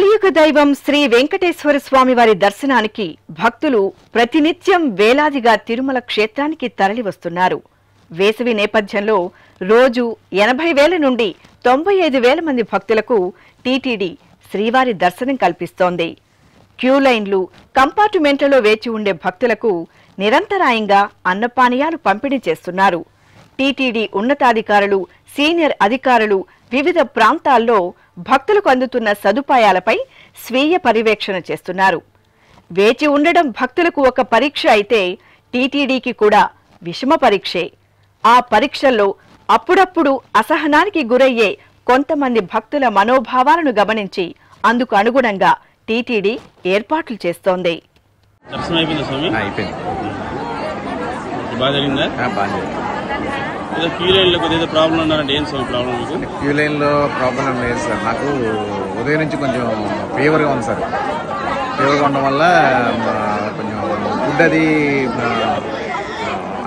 కలియుగ దైవం శ్రీ వెంకటేశ్వర స్వామి వారి దర్శనానికి భక్తులు ప్రతినిత్యం వేలాదిగా తిరుమల క్షేత్రానికి తరలివస్తున్నారు. వేసవి నేపథ్యంలో రోజు 80,000 నుండి 95,000 మంది భక్తులకు టీటీడీ శ్రీవారి దర్శనం కల్పిస్తోంది. క్యూ లైన్లు, కంపార్ట్మెంట్లలో వేచి ఉండే భక్తులకు నిరంతరాయంగా అన్నపానీయాలు పంపిణీ చేస్తున్నారు. టీటీడీ ఉన్నతాధికారులు, సీనియర్ అధికారులు వివిధ ప్రాంతాల్లో భక్తులకు అందుతున్న సదుపాయాలపై స్వీయ పర్యవేక్షణ చేస్తున్నారు. వేచి ఉండడం భక్తులకు ఒక పరీక్ష అయితే టీటీడీకి కూడా విషమ పరీక్షే. ఆ పరీక్షల్లో అప్పుడప్పుడు అసహనానికి గురయ్యే కొంతమంది భక్తుల మనోభావాలను గమనించి అందుకు అనుగుణంగా టీటీడీ ఏర్పాట్లు చేస్తోంది. క్యూ లైన్లో ప్రాబ్లం లేదు సార్. నాకు ఉదయం నుంచి కొంచెం ఫీవర్గా ఉంది సార్. ఫీవర్గా ఉండడం వల్ల కొంచెం ఫుడ్ అది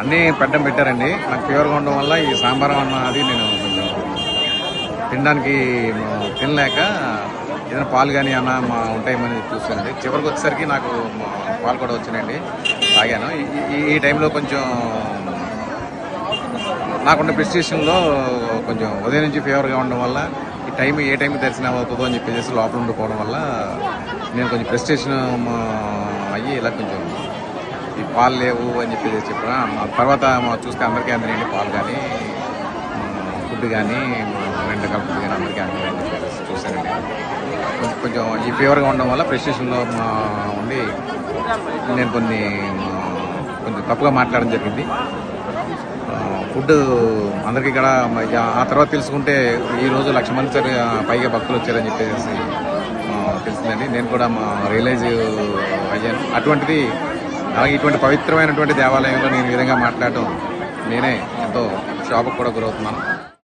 అన్నీ పెట్టారండి. నాకు ఫీవర్గా ఉండడం వల్ల ఈ సాంబార్ అన్న అది నేను కొంచెం తినడానికి తినలేక ఏదైనా పాలు కానీ అన్న ఉంటాయేమని చూస్తానండి. చివరికి వచ్చేసరికి నాకు పాలు కూడా వచ్చినాయండి, తాగాను. ఈ టైంలో కొంచెం నాకున్న ప్రిస్టేషన్లో కొంచెం ఉదయం నుంచి ఫీవర్గా ఉండడం వల్ల ఏ టైంకి దర్శనం అవుతుందో అని చెప్పేసి లోపల ఉండిపోవడం వల్ల నేను కొంచెం ప్రిస్టేషన్ అయ్యి ఇలా కొంచెం ఈ పాలు లేవు అని చెప్పేసి చెప్పాను. తర్వాత చూస్తే అందరికీ అందినండి పాలు కానీ ఫుడ్ కానీ 2 రకాల ఫుడ్ కానీ అందరికీ అందినండి చెప్పేసి చూశానండి. కొంచెం ఈ ఫీవర్గా ఉండడం వల్ల ప్రిస్టేషన్లో ఉండి నేను కొంచెం తప్పుగా మాట్లాడడం జరిగింది. ఫుడ్ అందరికీ ఇక్కడ ఆ తర్వాత తెలుసుకుంటే ఈరోజు 1,00,000 మంది పైగా భక్తులు వచ్చారని చెప్పేసి తెలిసిందండి. నేను కూడా రియలైజ్ అయ్యాను. అటువంటిది అలాగే ఇటువంటి పవిత్రమైనటువంటి దేవాలయంలో నేను ఈ విధంగా మాట్లాడటం నేనే ఎంతో శోభకు కూడా గురవుతున్నాను.